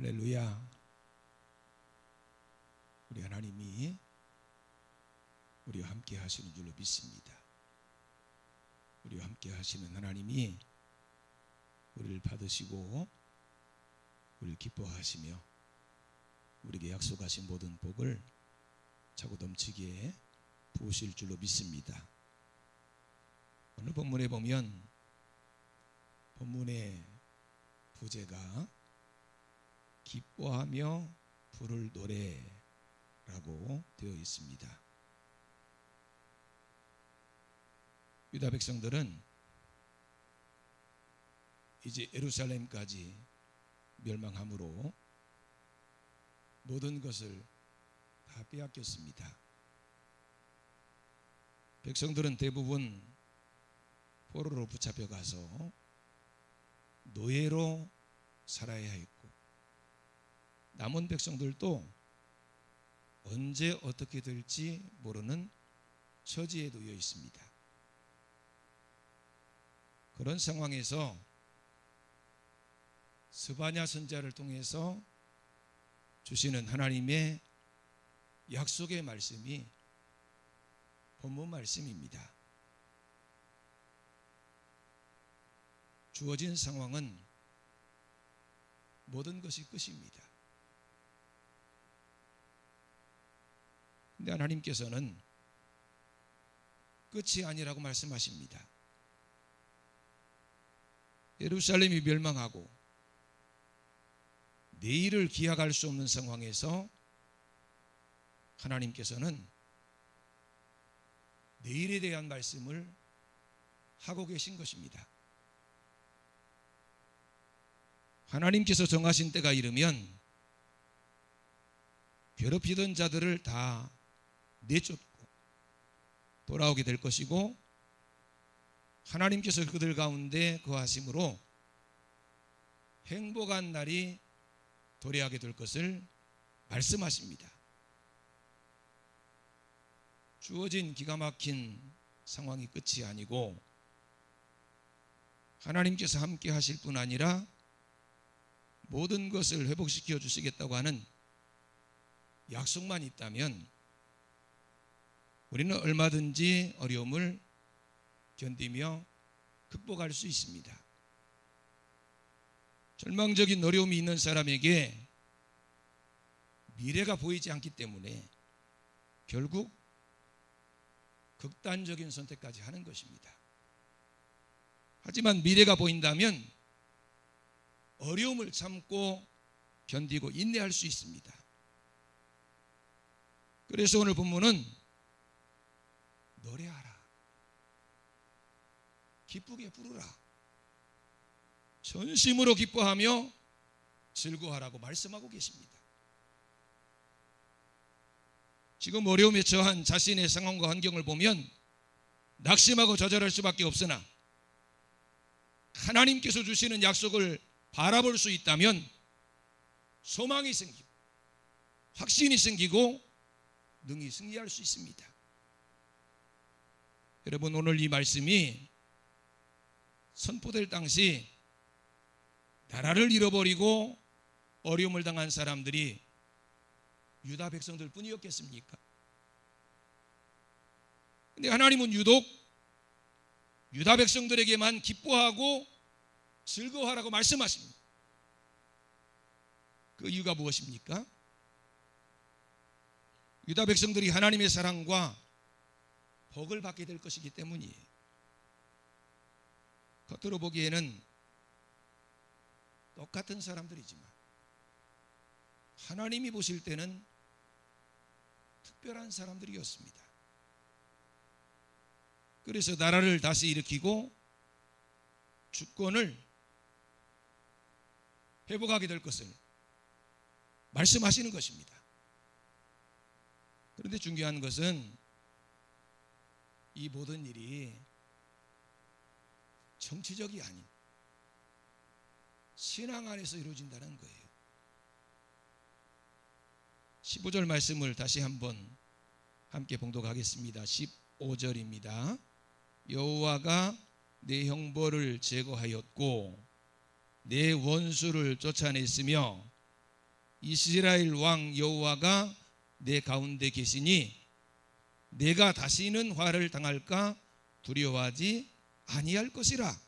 할렐루야. 우리 하나님이 우리와 함께 하시는 줄로 믿습니다. 우리와 함께 하시는 하나님이 우리를 받으시고 우리를 기뻐하시며 우리에게 약속하신 모든 복을 차고 넘치게 부으실 줄로 믿습니다. 오늘 본문에 보면 본문의 부제가 기뻐하며 부를 노래라고 되어 있습니다. 유다 백성들은 이제 예루살렘까지 멸망함으로 모든 것을 다 빼앗겼습니다. 백성들은 대부분 포로로 붙잡혀 가서 노예로 살아야 했고, 남은 백성들도 언제 어떻게 될지 모르는 처지에 놓여 있습니다. 그런 상황에서 스바냐 선지자를 통해서 주시는 하나님의 약속의 말씀이 본문 말씀입니다. 주어진 상황은 모든 것이 끝입니다. 근데 하나님께서는 끝이 아니라고 말씀하십니다. 예루살렘이 멸망하고 내일을 기약할 수 없는 상황에서 하나님께서는 내일에 대한 말씀을 하고 계신 것입니다. 하나님께서 정하신 때가 이르면 괴롭히던 자들을 다 내쫓고 돌아오게 될 것이고, 하나님께서 그들 가운데 거하심으로 행복한 날이 도래하게 될 것을 말씀하십니다. 주어진 기가 막힌 상황이 끝이 아니고 하나님께서 함께 하실 뿐 아니라 모든 것을 회복시켜 주시겠다고 하는 약속만 있다면 우리는 얼마든지 어려움을 견디며 극복할 수 있습니다. 절망적인 어려움이 있는 사람에게 미래가 보이지 않기 때문에 결국 극단적인 선택까지 하는 것입니다. 하지만 미래가 보인다면 어려움을 참고 견디고 인내할 수 있습니다. 그래서 오늘 본문은 노래하라, 기쁘게 부르라, 전심으로 기뻐하며 즐거워하라고 말씀하고 계십니다. 지금 어려움에 처한 자신의 상황과 환경을 보면 낙심하고 좌절할 수밖에 없으나 하나님께서 주시는 약속을 바라볼 수 있다면 소망이 생기고 확신이 생기고 능히 승리할 수 있습니다. 여러분, 오늘 이 말씀이 선포될 당시 나라를 잃어버리고 어려움을 당한 사람들이 유다 백성들 뿐이었겠습니까? 근데 하나님은 유독 유다 백성들에게만 기뻐하고 즐거워하라고 말씀하십니다. 그 이유가 무엇입니까? 유다 백성들이 하나님의 사랑과 복을 받게 될 것이기 때문이에요. 겉으로 보기에는 똑같은 사람들이지만 하나님이 보실 때는 특별한 사람들이었습니다. 그래서 나라를 다시 일으키고 주권을 회복하게 될 것을 말씀하시는 것입니다. 그런데 중요한 것은 이 모든 일이 정치적이 아닌 신앙 안에서 이루어진다는 거예요. 15절 말씀을 다시 한번 함께 봉독하겠습니다. 15절입니다. 여호와가 내 형벌을 제거하였고 내 원수를 쫓아냈으며 이스라엘 왕 여호와가 내 가운데 계시니 내가 다시는 화를 당할까 두려워하지 아니할 것이라.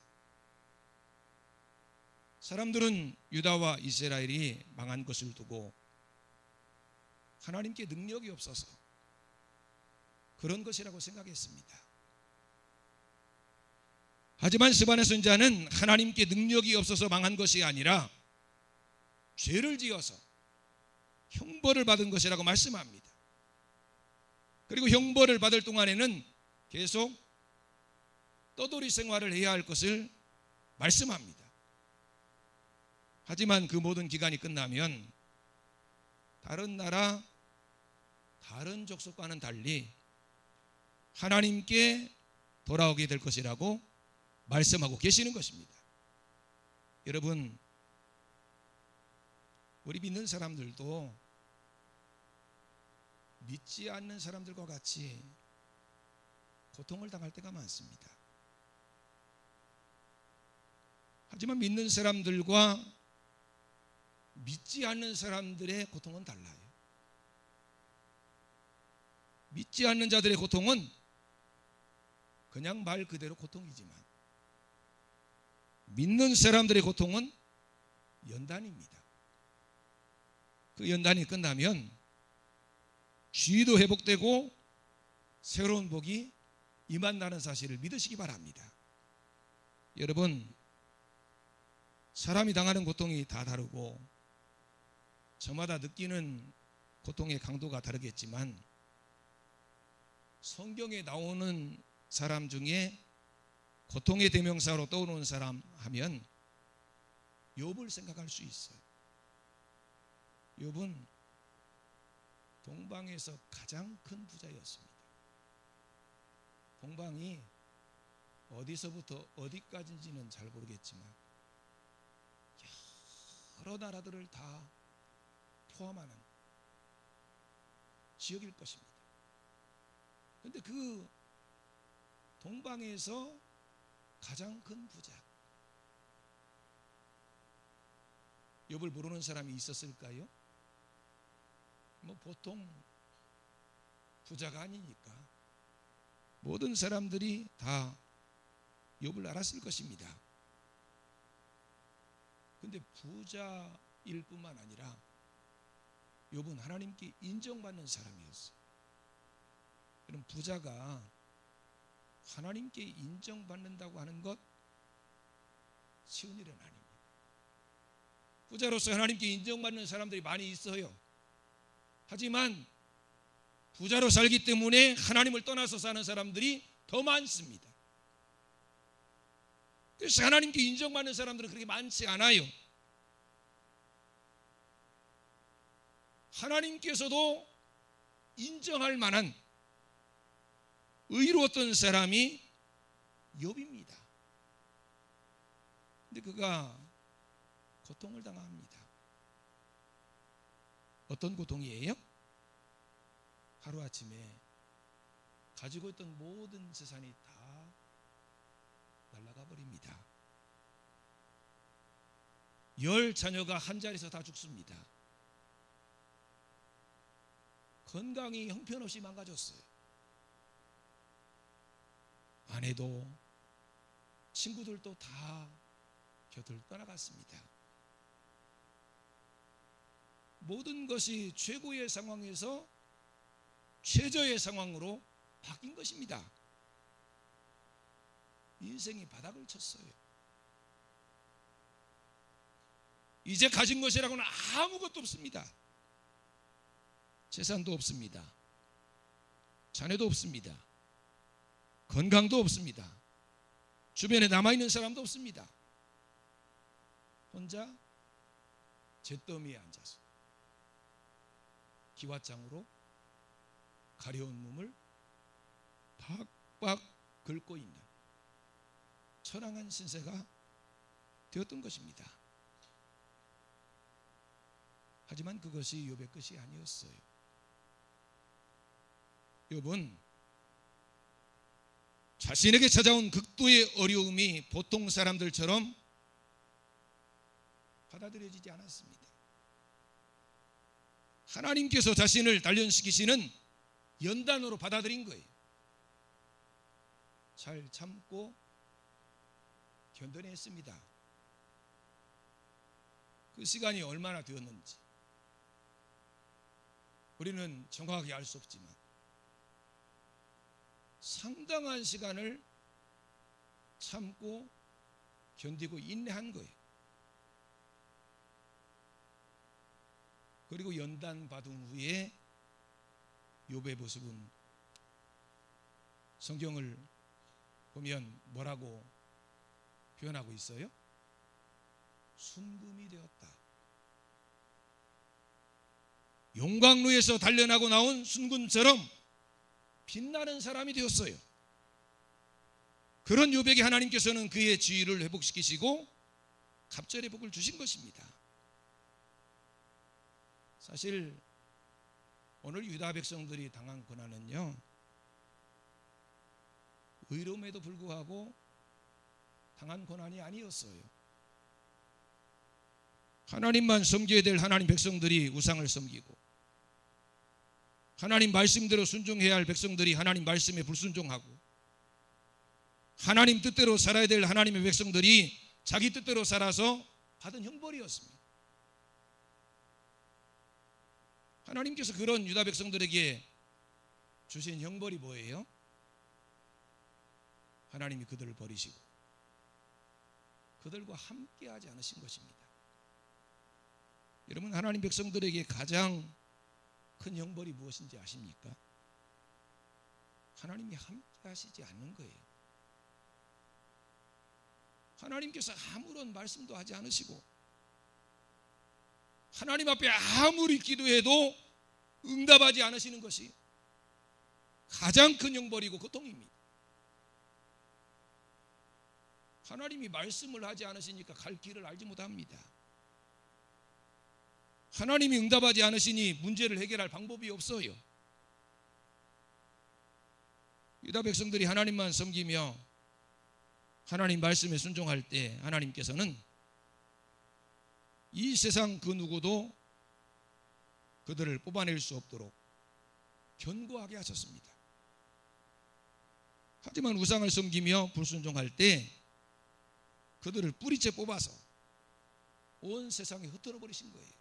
사람들은 유다와 이스라엘이 망한 것을 두고 하나님께 능력이 없어서 그런 것이라고 생각했습니다. 하지만 스바냐 선지자는 하나님께 능력이 없어서 망한 것이 아니라 죄를 지어서 형벌을 받은 것이라고 말씀합니다. 그리고 형벌을 받을 동안에는 계속 떠돌이 생활을 해야 할 것을 말씀합니다. 하지만 그 모든 기간이 끝나면 다른 나라, 다른 족속과는 달리 하나님께 돌아오게 될 것이라고 말씀하고 계시는 것입니다. 여러분, 우리 믿는 사람들도 믿지 않는 사람들과 같이 고통을 당할 때가 많습니다. 하지만 믿는 사람들과 믿지 않는 사람들의 고통은 달라요. 믿지 않는 자들의 고통은 그냥 말 그대로 고통이지만 믿는 사람들의 고통은 연단입니다. 그 연단이 끝나면 쥐도 회복되고 새로운 복이 임한다는 사실을 믿으시기 바랍니다. 여러분, 사람이 당하는 고통이 다 다르고 저마다 느끼는 고통의 강도가 다르겠지만 성경에 나오는 사람 중에 고통의 대명사로 떠오르는 사람 하면 욥을 생각할 수 있어요. 욥은 동방에서 가장 큰 부자였습니다. 동방이 어디서부터 어디까지인지는 잘 모르겠지만 여러 나라들을 다 포함하는 지역일 것입니다. 그런데 그 동방에서 가장 큰 부자, 욥을 모르는 사람이 있었을까요? 뭐 보통 부자가 아니니까 모든 사람들이 다 욥을 알았을 것입니다. 그런데 부자일 뿐만 아니라 욥은 하나님께 인정받는 사람이었어요. 그럼 부자가 하나님께 인정받는다고 하는 것 쉬운 일은 아닙니다. 부자로서 하나님께 인정받는 사람들이 많이 있어요. 하지만 부자로 살기 때문에 하나님을 떠나서 사는 사람들이 더 많습니다. 그래서 하나님께 인정받는 사람들은 그렇게 많지 않아요. 하나님께서도 인정할 만한 의로웠던 사람이 욥입니다. 근데 그가 고통을 당합니다. 어떤 고통이에요? 하루아침에 가지고 있던 모든 재산이 다 날아가 버립니다. 10 자녀가 한 자리에서 다 죽습니다. 건강이 형편없이 망가졌어요. 아내도 친구들도 다 곁을 떠나갔습니다. 모든 것이 최고의 상황에서 최저의 상황으로 바뀐 것입니다. 인생이 바닥을 쳤어요. 이제 가진 것이라고는 아무것도 없습니다. 재산도 없습니다. 자녀도 없습니다. 건강도 없습니다. 주변에 남아있는 사람도 없습니다. 혼자 잿더미에 앉아서 기왓장으로 가려운 몸을 박박 긁고 있는 처량한 신세가 되었던 것입니다. 하지만 그것이 욥의 끝이 아니었어요. 욥은 자신에게 찾아온 극도의 어려움이 보통 사람들처럼 받아들여지지 않았습니다. 하나님께서 자신을 단련시키시는 연단으로 받아들인 거예요. 잘 참고 견뎌냈습니다. 그 시간이 얼마나 되었는지 우리는 정확하게 알 수 없지만 상당한 시간을 참고 견디고 인내한 거예요. 그리고 연단 받은 후에 욥의 모습은 성경을 보면 뭐라고 표현하고 있어요? 순금이 되었다. 용광로에서 단련하고 나온 순금처럼 빛나는 사람이 되었어요. 그런 욥에게 하나님께서는 그의 지위를 회복시키시고 갑절의 복을 주신 것입니다. 사실 오늘 유다 백성들이 당한 고난은요, 의로움에도 불구하고 당한 고난이 아니었어요. 하나님만 섬겨야 될 하나님 백성들이 우상을 섬기고, 하나님 말씀대로 순종해야 할 백성들이 하나님 말씀에 불순종하고, 하나님 뜻대로 살아야 될 하나님의 백성들이 자기 뜻대로 살아서 받은 형벌이었습니다. 하나님께서 그런 유다 백성들에게 주신 형벌이 뭐예요? 하나님이 그들을 버리시고 그들과 함께하지 않으신 것입니다. 여러분, 하나님 백성들에게 가장 큰 형벌이 무엇인지 아십니까? 하나님이 함께하시지 않는 거예요. 하나님께서 아무런 말씀도 하지 않으시고 하나님 앞에 아무리 기도해도 응답하지 않으시는 것이 가장 큰 형벌이고 고통입니다. 하나님이 말씀을 하지 않으시니까 갈 길을 알지 못합니다. 하나님이 응답하지 않으시니 문제를 해결할 방법이 없어요. 유다 백성들이 하나님만 섬기며 하나님 말씀에 순종할 때 하나님께서는 이 세상 그 누구도 그들을 뽑아낼 수 없도록 견고하게 하셨습니다. 하지만 우상을 섬기며 불순종할 때 그들을 뿌리째 뽑아서 온 세상에 흩어져 버리신 거예요.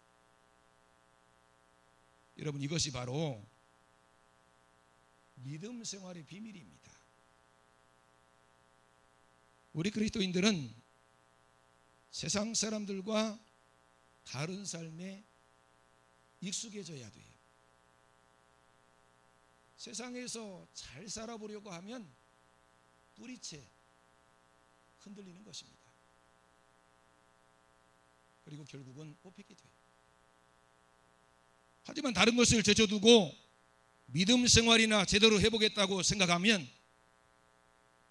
여러분, 이것이 바로 믿음 생활의 비밀입니다. 우리 그리스도인들은 세상 사람들과 다른 삶에 익숙해져야 돼요. 세상에서 잘 살아보려고 하면 뿌리채 흔들리는 것입니다. 그리고 결국은 뽑히게 돼요. 하지만 다른 것을 제쳐두고 믿음 생활이나 제대로 해보겠다고 생각하면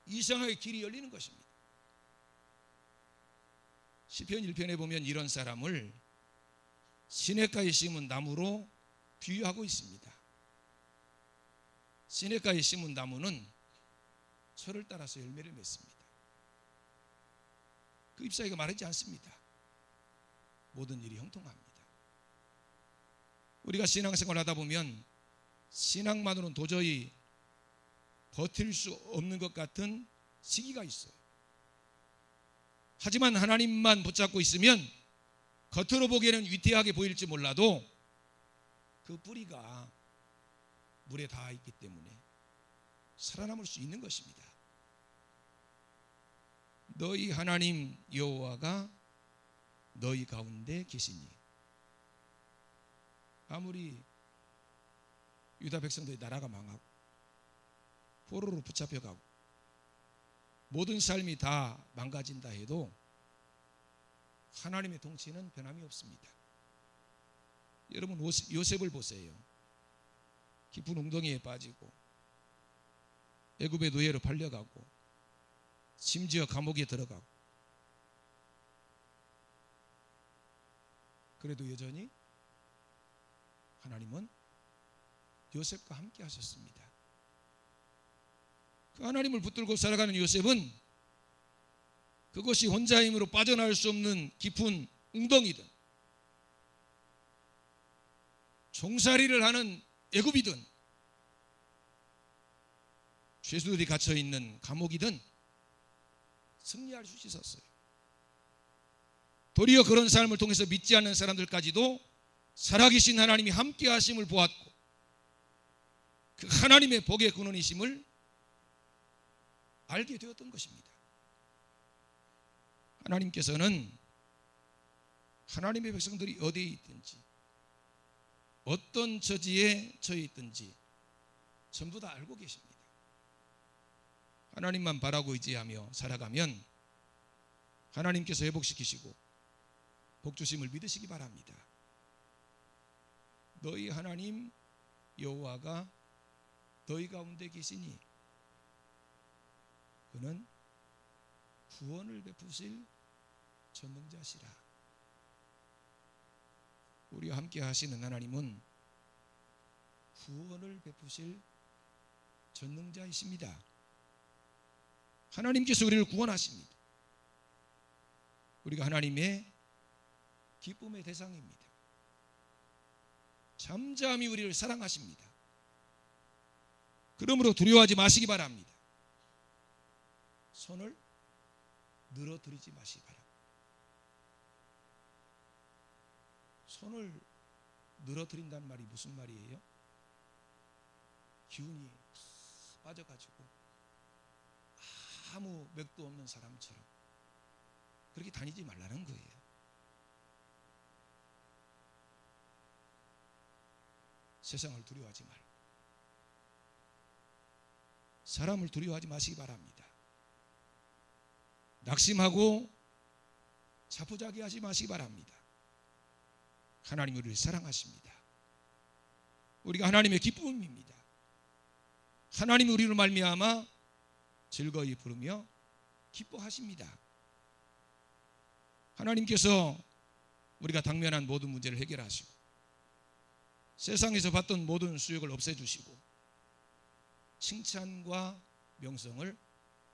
이상하게 길이 열리는 것입니다. 시편 1편에 보면 이런 사람을 시냇가에 심은 나무로 비유하고 있습니다. 시냇가에 심은 나무는 철을 따라서 열매를 맺습니다. 그 잎사귀가 마르지 않습니다. 모든 일이 형통합니다. 우리가 신앙생활 하다 보면 신앙만으로는 도저히 버틸 수 없는 것 같은 시기가 있어요. 하지만 하나님만 붙잡고 있으면 겉으로 보기에는 위태하게 보일지 몰라도 그 뿌리가 물에 닿아 있기 때문에 살아남을 수 있는 것입니다. 너희 하나님 여호와가 너희 가운데 계시니. 아무리 유다 백성들의 나라가 망하고 포로로 붙잡혀가고 모든 삶이 다 망가진다 해도 하나님의 통치는 변함이 없습니다. 여러분, 요셉을 보세요. 깊은 웅덩이에 빠지고 애굽의 노예로 팔려가고 심지어 감옥에 들어가고, 그래도 여전히 하나님은 요셉과 함께 하셨습니다. 그 하나님을 붙들고 살아가는 요셉은 그것이 혼자 힘으로 빠져나올 수 없는 깊은 웅덩이든 종살이를 하는 애굽이든 죄수들이 갇혀 있는 감옥이든 승리할 수 있었어요. 도리어 그런 삶을 통해서 믿지 않는 사람들까지도 살아계신 하나님이 함께 하심을 보았고 그 하나님의 복의 근원이심을 알게 되었던 것입니다. 하나님께서는 하나님의 백성들이 어디에 있든지 어떤 처지에 처해 있든지 전부 다 알고 계십니다. 하나님만 바라고 의지하며 살아가면 하나님께서 회복시키시고 복주심을 믿으시기 바랍니다. 너희 하나님 여호와가 너희 가운데 계시니 그는 구원을 베푸실 전능자시라. 우리와 함께 하시는 하나님은 구원을 베푸실 전능자이십니다. 하나님께서 우리를 구원하십니다. 우리가 하나님의 기쁨의 대상입니다. 잠잠히 우리를 사랑하십니다. 그러므로 두려워하지 마시기 바랍니다. 손을 늘어뜨리지 마시기 바랍니다. 손을 늘어뜨린다는 말이 무슨 말이에요? 기운이 빠져가지고 아무 맥도 없는 사람처럼 그렇게 다니지 말라는 거예요. 세상을 두려워하지 말고 사람을 두려워하지 마시기 바랍니다. 낙심하고 자포자기하지 마시기 바랍니다. 하나님 우리를 사랑하십니다. 우리가 하나님의 기쁨입니다. 하나님 우리를 말미암아 즐거이 부르며 기뻐하십니다. 하나님께서 우리가 당면한 모든 문제를 해결하시고 세상에서 받던 모든 수욕을 없애주시고 칭찬과 명성을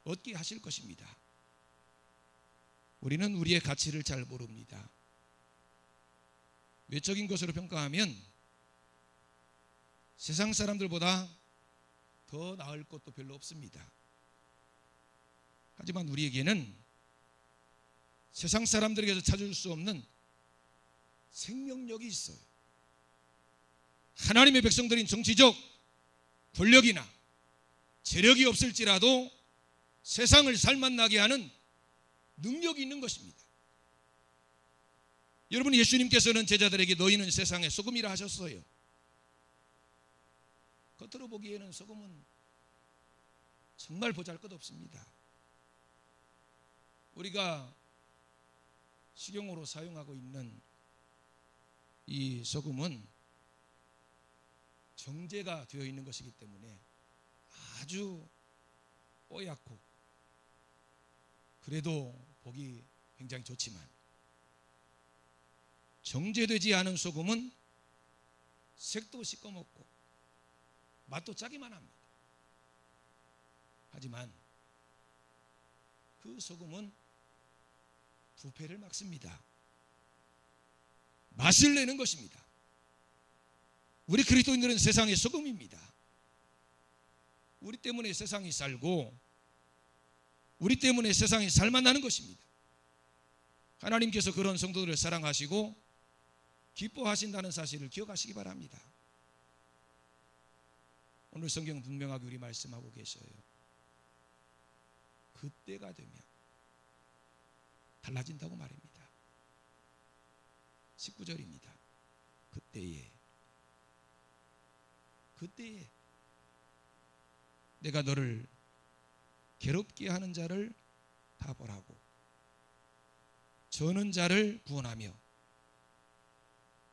얻게 하실 것입니다. 우리는 우리의 가치를 잘 모릅니다. 외적인 것으로 평가하면 세상 사람들보다 더 나을 것도 별로 없습니다. 하지만 우리에게는 세상 사람들에게서 찾을 수 없는 생명력이 있어요. 하나님의 백성들인 정치적 권력이나 재력이 없을지라도 세상을 살맛나게 하는 능력이 있는 것입니다. 여러분, 예수님께서는 제자들에게 너희는 세상의 소금이라 하셨어요. 겉으로 보기에는 소금은 정말 보잘것없습니다. 우리가 식용으로 사용하고 있는 이 소금은 정제가 되어 있는 것이기 때문에 아주 뽀얗고 그래도 보기 굉장히 좋지만 정제되지 않은 소금은 색도 시꺼멓고 맛도 짜기만 합니다. 하지만 그 소금은 부패를 막습니다. 맛을 내는 것입니다. 우리 그리스도인들은 세상의 소금입니다. 우리 때문에 세상이 살고 우리 때문에 세상이 살만나는 것입니다. 하나님께서 그런 성도들을 사랑하시고 기뻐하신다는 사실을 기억하시기 바랍니다. 오늘 성경은 분명하게 우리 말씀하고 계셔요. 그때가 되면 달라진다고 말입니다. 19절입니다. 그때에 내가 너를 괴롭게 하는 자를 다 벌하고 저는 자를 구원하며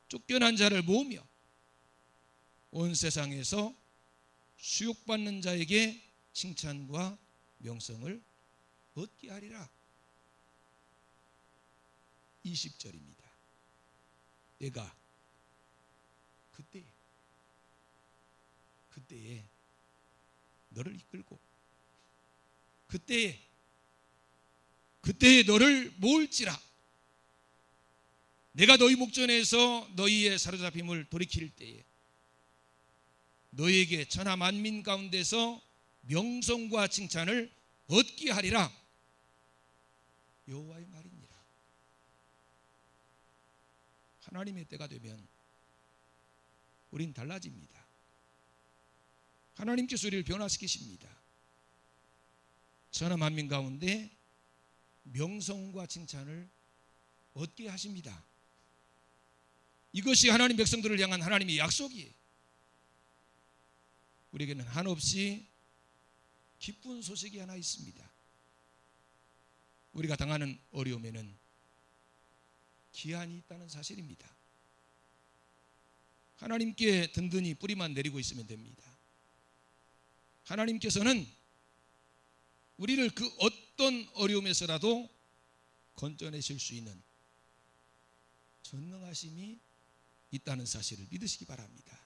쫓겨난 자를 모으며 온 세상에서 수욕받는 자에게 칭찬과 명성을 얻게 하리라. 20절입니다. 내가 그때에 너를 이끌고 그때에 너를 모을지라. 내가 너희 목전에서 너희의 사로잡힘을 돌이킬 때에 너희에게 천하 만민 가운데서 명성과 칭찬을 얻게 하리라. 여호와의 말이니라. 하나님의 때가 되면 우린 달라집니다. 하나님께서 우리를 변화시키십니다. 천하 만민 가운데 명성과 칭찬을 얻게 하십니다. 이것이 하나님 백성들을 향한 하나님의 약속이에요. 우리에게는 한없이 기쁜 소식이 하나 있습니다. 우리가 당하는 어려움에는 기한이 있다는 사실입니다. 하나님께 든든히 뿌리만 내리고 있으면 됩니다. 하나님께서는 우리를 그 어떤 어려움에서라도 건져내실 수 있는 전능하심이 있다는 사실을 믿으시기 바랍니다.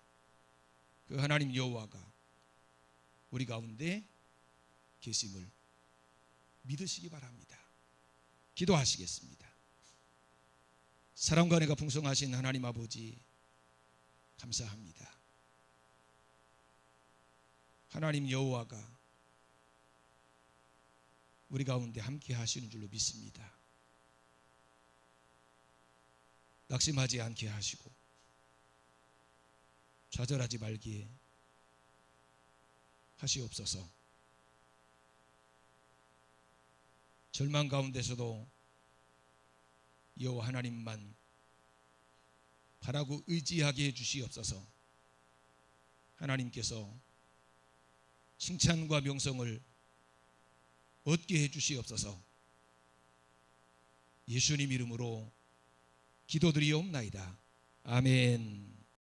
그 하나님 여호와가 우리 가운데 계심을 믿으시기 바랍니다. 기도하시겠습니다. 사랑과 은혜가 풍성하신 하나님 아버지, 감사합니다. 하나님 여호와가 우리 가운데 함께 하시는 줄로 믿습니다. 낙심하지 않게 하시고 좌절하지 말게 하시옵소서. 절망 가운데서도 여호와 하나님만 바라고 의지하게 해주시옵소서. 하나님께서 칭찬과 명성을 얻게 해주시옵소서. 예수님 이름으로 기도드리옵나이다. 아멘.